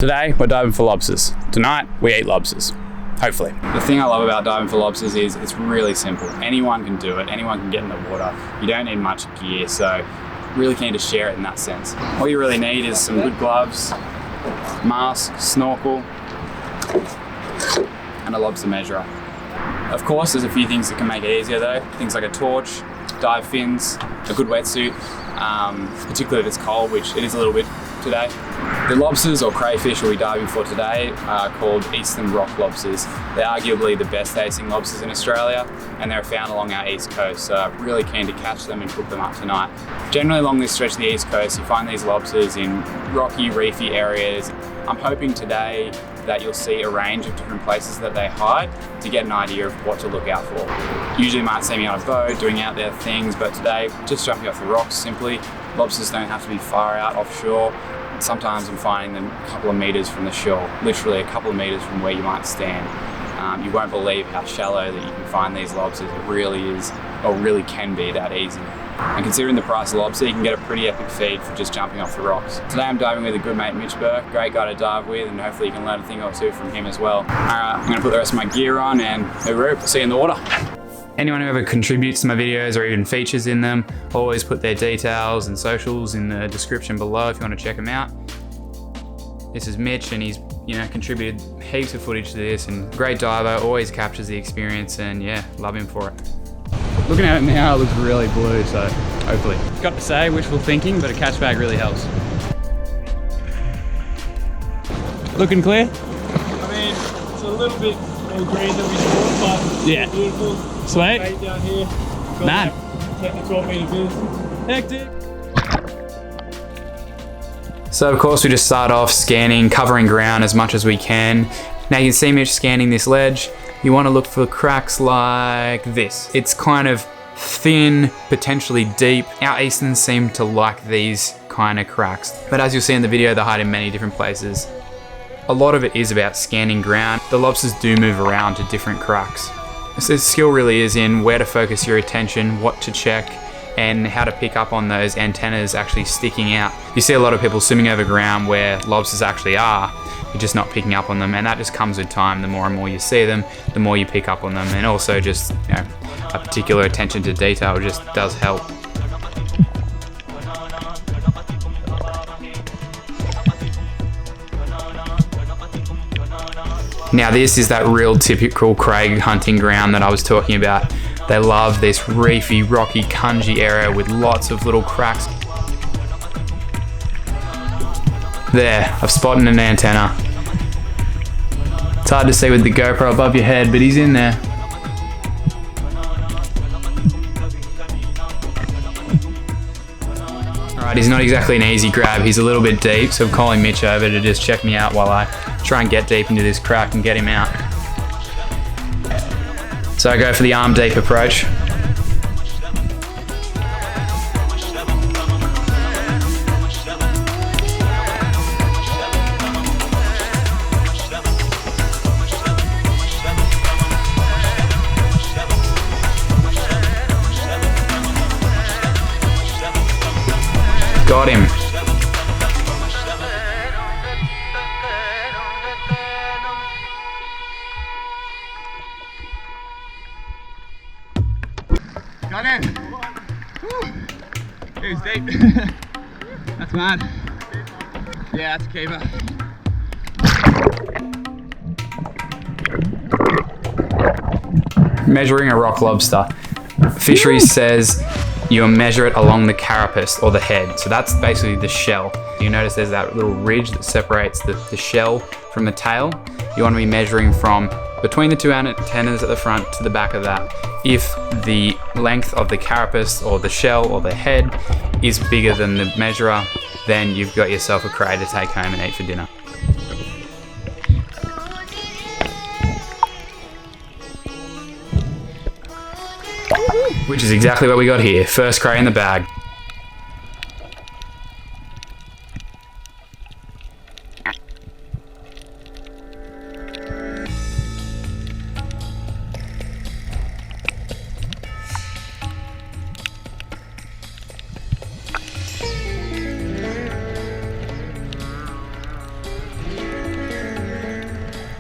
Today, we're diving for lobsters. Tonight, we eat lobsters. Hopefully. The thing I love about diving for lobsters is it's really simple. Anyone can do it. Anyone can get in the water. You don't need much gear, so really keen to share it in that sense. All you really need is some good gloves, mask, snorkel, and a lobster measurer. Of course, there's a few things that can make it easier though. Things like a torch, dive fins, a good wetsuit, particularly if it's cold, which it is a little bit today. The lobsters or crayfish we'll be diving for today are called Eastern Rock Lobsters. They're arguably the best tasting lobsters in Australia, and they're found along our east coast, so I'm really keen to catch them and cook them up tonight. Generally along this stretch of the east coast, you find these lobsters in rocky, reefy areas. I'm hoping today that you'll see a range of different places that they hide to get an idea of what to look out for. Usually you might see me on a boat doing out there things, but today just jumping off the rocks simply. Lobsters don't have to be far out offshore. Sometimes I'm finding them a couple of meters from the shore, literally a couple of meters from where you might stand. You won't believe how shallow that you can find these lobsters. It really is, or really can be, that easy. And considering the price of lobster, you can get a pretty epic feed for just jumping off the rocks. Today I'm diving with a good mate, Mitch Bourke, great guy to dive with, and hopefully you can learn a thing or two from him as well. Alright, I'm gonna put the rest of my gear on and we'll see you in the water. Anyone who ever contributes to my videos or even features in them, always put their details and socials in the description below if you want to check them out. This is Mitch, and he's contributed heaps of footage to this, and great diver, always captures the experience, and yeah, love him for it. Looking at it now, it looks really blue, so hopefully. Got to say, wishful thinking, but a catch bag really helps. Looking clear? I mean, it's a little bit more green than we thought, but yeah, beautiful. Sweet. Right down here. Man. 10 to 12 meter viz. Hectic. So of course we just start off scanning, covering ground as much as we can. Now you can see Mitch scanning this ledge. You want to look for cracks like this. It's kind of thin, potentially deep. Our Easterns seem to like these kind of cracks. But as you'll see in the video, they hide in many different places. A lot of it is about scanning ground. The lobsters do move around to different cracks. So the skill really is in where to focus your attention, what to check, and how to pick up on those antennas actually sticking out. You see a lot of people swimming over ground where lobsters actually are, you're just not picking up on them, and that just comes with time. The more and more you see them, the more you pick up on them, and also just a particular attention to detail just does help. Now this is that real typical Craig hunting ground that I was talking about. They love this reefy, rocky, cungy area with lots of little cracks. There, I've spotted an antenna. It's hard to see with the GoPro above your head, but he's in there. Alright, he's not exactly an easy grab, he's a little bit deep, so I'm calling Mitch over to just check me out while I try and get deep into this crack and get him out. So I go for the arm deep approach. Got him. Got him. It was deep. That's mad. Yeah, that's a keeper. Measuring a rock lobster. Fisheries says you measure it along the carapace or the head. So that's basically the shell. You notice there's that little ridge that separates the shell from the tail. You want to be measuring from between the two antennas at the front to the back of that. If the length of the carapace or the shell or the head is bigger than the measurer, then you've got yourself a cray to take home and eat for dinner. Which is exactly what we got here. First cray in the bag.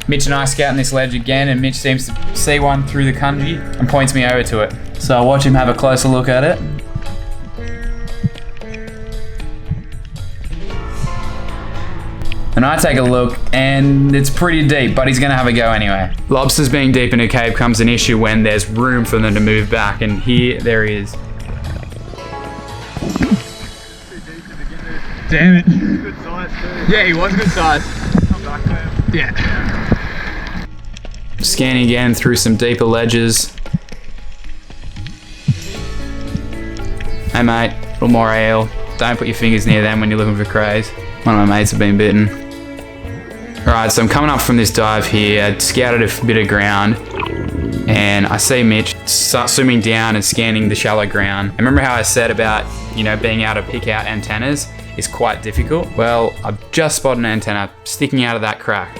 Mitch and I scouting this ledge again, and Mitch seems to see one through the kanji and points me over to it. So I'll watch him have a closer look at it. And I take a look, and it's pretty deep, but he's gonna have a go anyway. Lobsters being deep in a cave comes an issue when there's room for them to move back, and here there is. Damn it. Good size too. Yeah, he was good size. Come back to him. Yeah. Scanning again through some deeper ledges. Hey mate, a little more ale. Don't put your fingers near them when you're looking for crays. One of my mates have been bitten. Alright, so I'm coming up from this dive here. I scouted a bit of ground, and I see Mitch start swimming down and scanning the shallow ground. And remember how I said about, you know, being able to pick out antennas is quite difficult? Well, I've just spotted an antenna sticking out of that crack.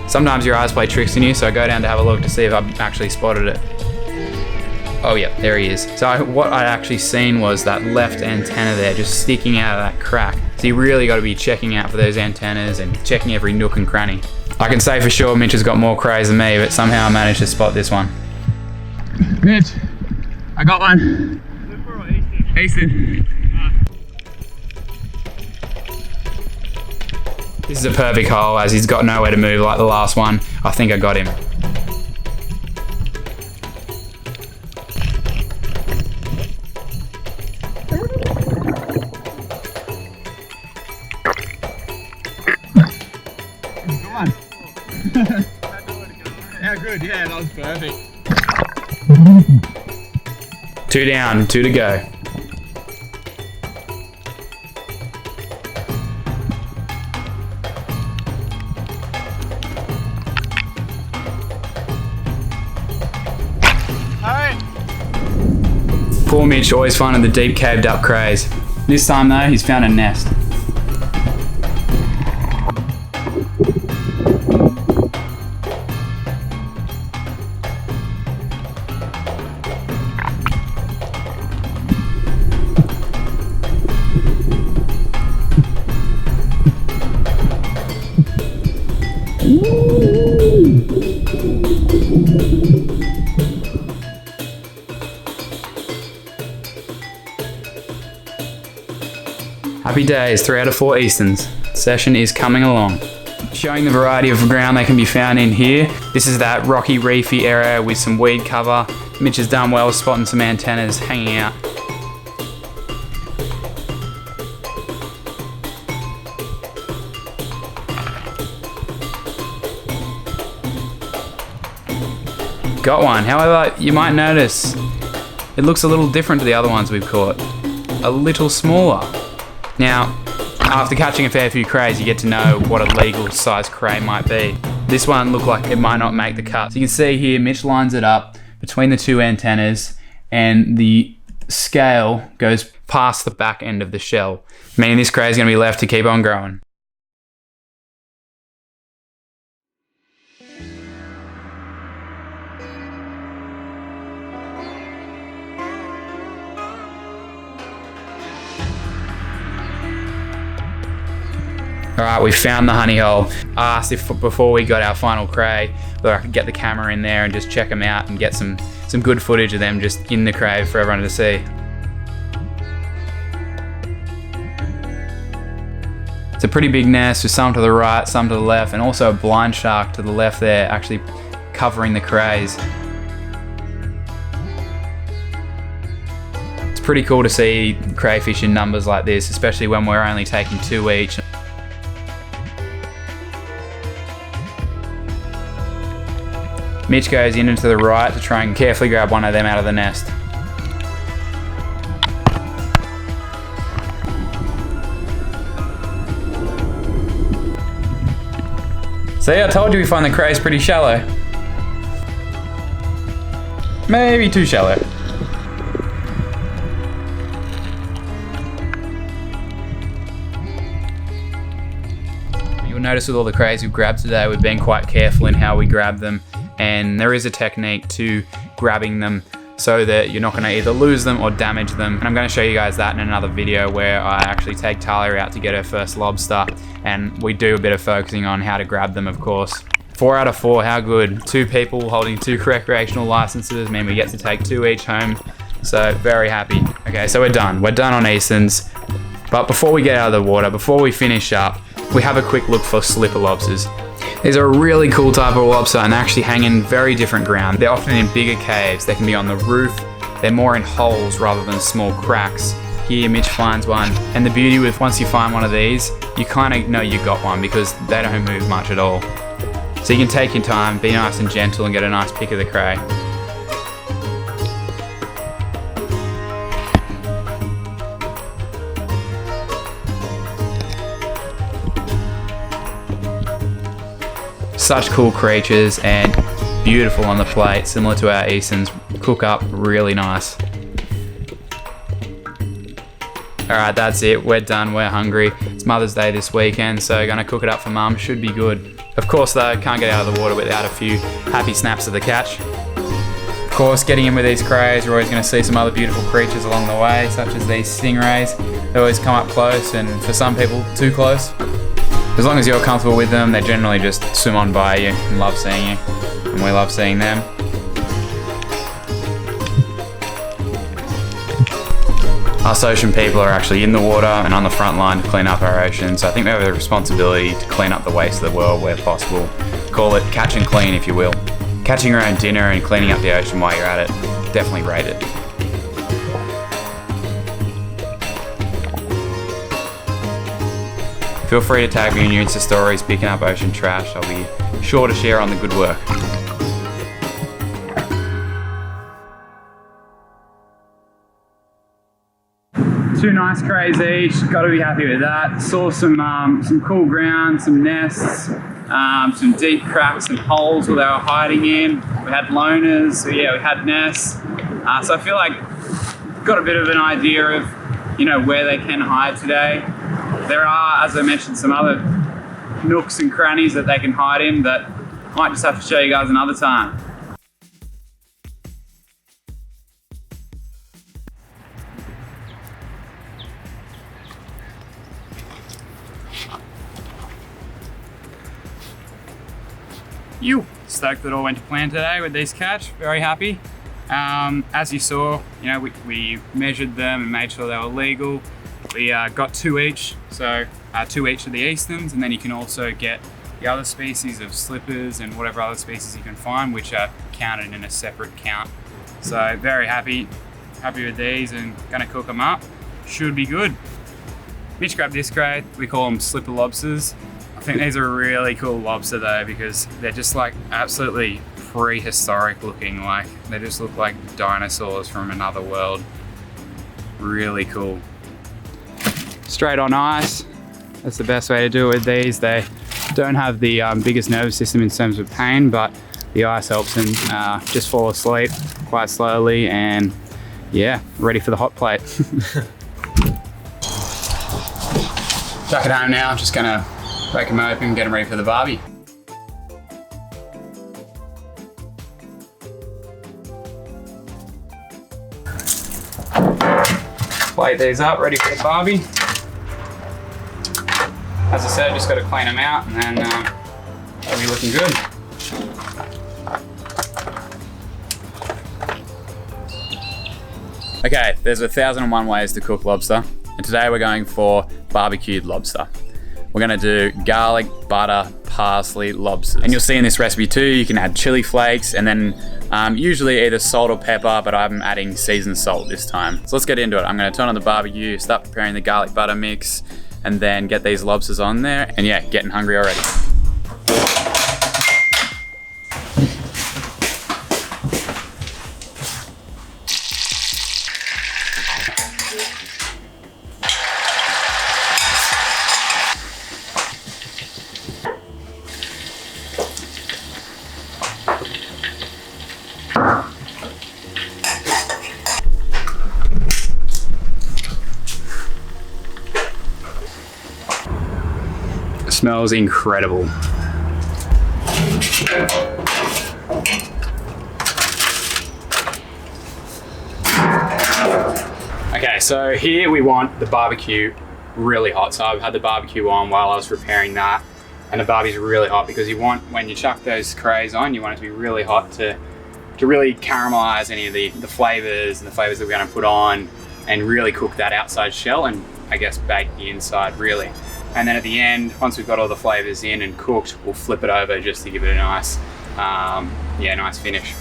Sometimes your eyes play tricks on you, so I go down to have a look to see if I've actually spotted it. Oh yeah, there he is. So what I'd actually seen was that left antenna there just sticking out of that crack. So you really got to be checking out for those antennas and checking every nook and cranny. I can say for sure Mitch has got more crays than me, but somehow I managed to spot this one. Mitch, I got one. Eastern. This is a perfect hole as he's got nowhere to move like the last one. I think I got him. How good, yeah, that was perfect. 2 down, 2 to go. Hey! Poor Mitch always finding the deep caved up crays. This time though, he's found a nest. Happy days, 3 out of 4 Easterns. Session is coming along. Showing the variety of ground that can be found in here. This is that rocky, reefy area with some weed cover. Mitch has done well spotting some antennas hanging out. Got one, however, you might notice it looks a little different to the other ones we've caught. A little smaller. Now, after catching a fair few crays, you get to know what a legal size cray might be. This one looked like it might not make the cut. So you can see here, Mitch lines it up between the 2 antennas, and the scale goes past the back end of the shell, meaning this cray is going to be left to keep on growing. Alright, we found the honey hole. I asked if before we got our final cray, whether I could get the camera in there and just check them out and get some good footage of them just in the cray for everyone to see. It's a pretty big nest with some to the right, some to the left, and also a blind shark to the left there actually covering the crays. It's pretty cool to see crayfish in numbers like this, especially when we're only taking 2 each. Mitch goes in and to the right to try and carefully grab one of them out of the nest. See, I told you we find the crays pretty shallow. Maybe too shallow. You'll notice with all the crays we've grabbed today, we've been quite careful in how we grab them. And there is a technique to grabbing them so that you're not going to either lose them or damage them. And I'm going to show you guys that in another video where I actually take Talia out to get her first lobster, and we do a bit of focusing on how to grab them, of course. 4 out of 4, how good. 2 people holding 2 recreational licenses mean we get to take 2 each home. So very happy. Okay, so we're done. We're done on Easterns. But before we get out of the water, before we finish up, we have a quick look for slipper lobsters. These are a really cool type of lobster and they actually hang in very different ground. They're often in bigger caves. They can be on the roof. They're more in holes rather than small cracks. Here, Mitch finds one. And the beauty with once you find one of these, you kind of know you got one because they don't move much at all. So you can take your time, be nice and gentle and get a nice pick of the cray. Such cool creatures and beautiful on the plate, similar to our Easterns. Cook up really nice. Alright, that's it. We're done. We're hungry. It's Mother's Day this weekend, so gonna cook it up for Mum. Should be good. Of course though, can't get out of the water without a few happy snaps of the catch. Of course, getting in with these crays, you're always gonna see some other beautiful creatures along the way, such as these stingrays. They always come up close and for some people, too close. As long as you're comfortable with them, they generally just swim on by you and love seeing you, and we love seeing them. Us ocean people are actually in the water and on the front line to clean up our ocean, so I think we have a responsibility to clean up the waste of the world where possible. Call it catch and clean, if you will. Catching your own dinner and cleaning up the ocean while you're at it, definitely rate it. Feel free to tag me in your Insta stories picking up ocean trash. I'll be sure to share on the good work. Two nice crays each, got to be happy with that. Saw some cool ground, some nests, some deep cracks and holes where they were hiding in. We had loners, so yeah, we had nests. So I feel like got a bit of an idea of, where they can hide today. There are, as I mentioned, some other nooks and crannies that they can hide in that I might just have to show you guys another time. Stoked that all went to plan today with these catch, very happy. As you saw, we measured them and made sure they were legal. We got 2 each, so 2 each of the Easterns, and then you can also get the other species of slippers and whatever other species you can find, which are counted in a separate count. So very happy with these and gonna cook them up. Should be good. Mitch grabbed this crate, we call them slipper lobsters. I think these are a really cool lobster though, because they're just like absolutely prehistoric looking, like they just look like dinosaurs from another world. Really cool. Straight on ice, that's the best way to do it with these. They don't have the biggest nervous system in terms of pain, but the ice helps them just fall asleep quite slowly, and yeah, ready for the hot plate. Back at home now, just gonna break them open, get them ready for the barbie. Plate these up, ready for the barbie. As I said, just got to clean them out and then they'll be looking good. Okay, there's 1,001 ways to cook lobster, and today we're going for barbecued lobster. We're gonna do garlic, butter, parsley lobsters. And you'll see in this recipe too, you can add chili flakes and then usually either salt or pepper, but I'm adding seasoned salt this time. So let's get into it. I'm gonna turn on the barbecue, start preparing the garlic butter mix, and then get these lobsters on there. And yeah, getting hungry already. Smells incredible. Okay, so here we want the barbecue really hot. So I've had the barbecue on while I was preparing that, and the barbecue's really hot because you want, when you chuck those crays on, you want it to be really hot to really caramelize any of the flavors and the flavors that we're gonna put on, and really cook that outside shell and I guess bake the inside really. And then at the end, once we've got all the flavors in and cooked, we'll flip it over just to give it a nice, nice finish.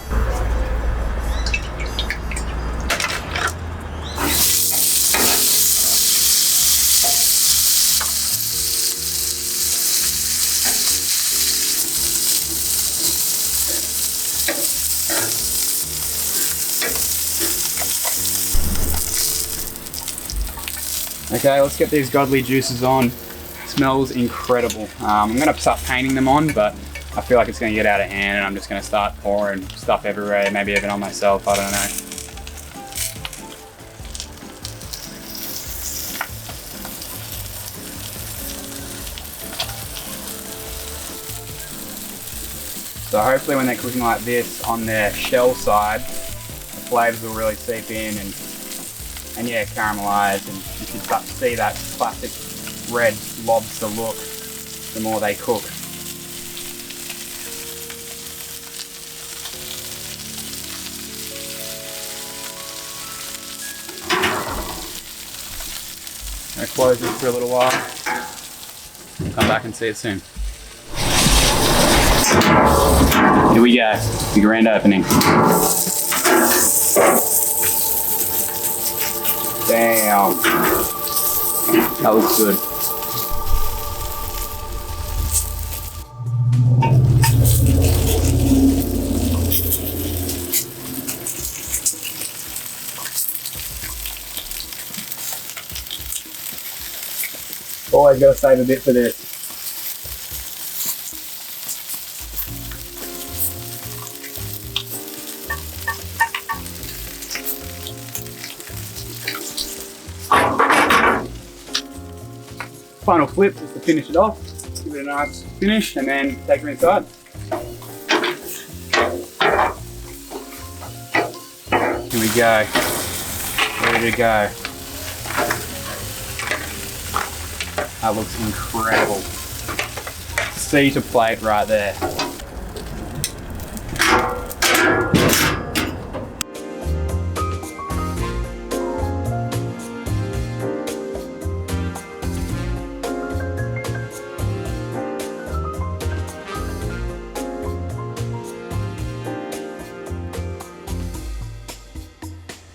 Okay, let's get these godly juices on. Smells incredible. I'm gonna start painting them on, but I feel like it's gonna get out of hand and I'm just gonna start pouring stuff everywhere, maybe even on myself, I don't know. So hopefully when they're cooking like this on their shell side, the flavors will really seep in and caramelize, and you can start to see that classic red lobster look the more they cook. I'm gonna close this for a little while. Come back and see it soon. Here we go, the grand opening. Damn, that looks good. Always gotta save a bit for this. Final flip just to finish it off. Give it a nice finish and then take her inside. Here we go. Ready to go. That looks incredible. Sea to plate right there.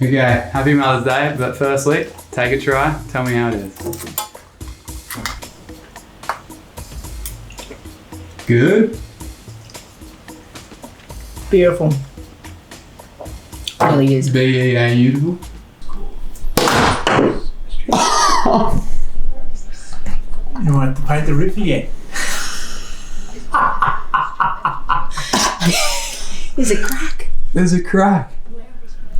Okay, happy Mother's Day, but firstly, take a try, tell me how it is. Good? Beautiful. Really is. Beautiful. You want to paint the roof again? There's a crack. There's a crack.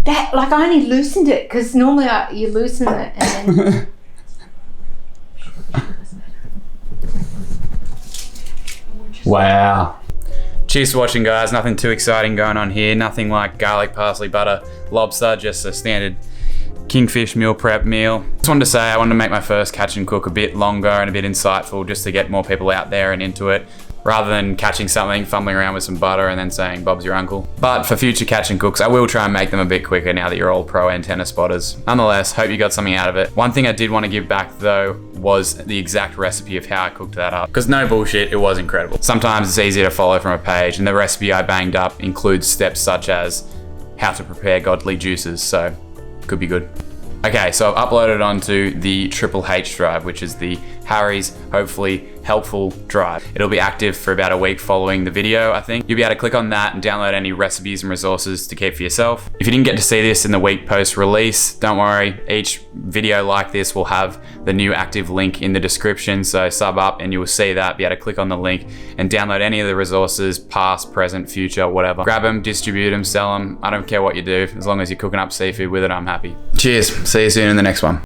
That, like, I only loosened it because normally you loosen it and then. Wow. Cheers for watching, guys. Nothing too exciting going on here. Nothing like garlic, parsley, butter, lobster, just a standard kingfish meal prep meal. Just wanted to say I wanted to make my first catch and cook a bit longer and a bit insightful just to get more people out there and into it, rather than catching something, fumbling around with some butter and then saying Bob's your uncle. But for future catch and cooks, I will try and make them a bit quicker now that you're all pro antenna spotters. Nonetheless, hope you got something out of it. One thing I did want to give back though was the exact recipe of how I cooked that up. Because no bullshit, it was incredible. Sometimes it's easier to follow from a page, and the recipe I banged up includes steps such as how to prepare godly juices, so could be good. Okay, so I've uploaded onto the Triple H drive, which is the Harry's hopefully helpful drive. It'll be active for about a week following the video, I think. You'll be able to click on that and download any recipes and resources to keep for yourself. If you didn't get to see this in the week post release, don't worry, each video like this will have the new active link in the description, so sub up and you will see that, be able to click on the link and download any of the resources, past, present, future, whatever. Grab them, distribute them, sell them, I don't care what you do, as long as you're cooking up seafood with it, I'm happy. Cheers, see you soon in the next one.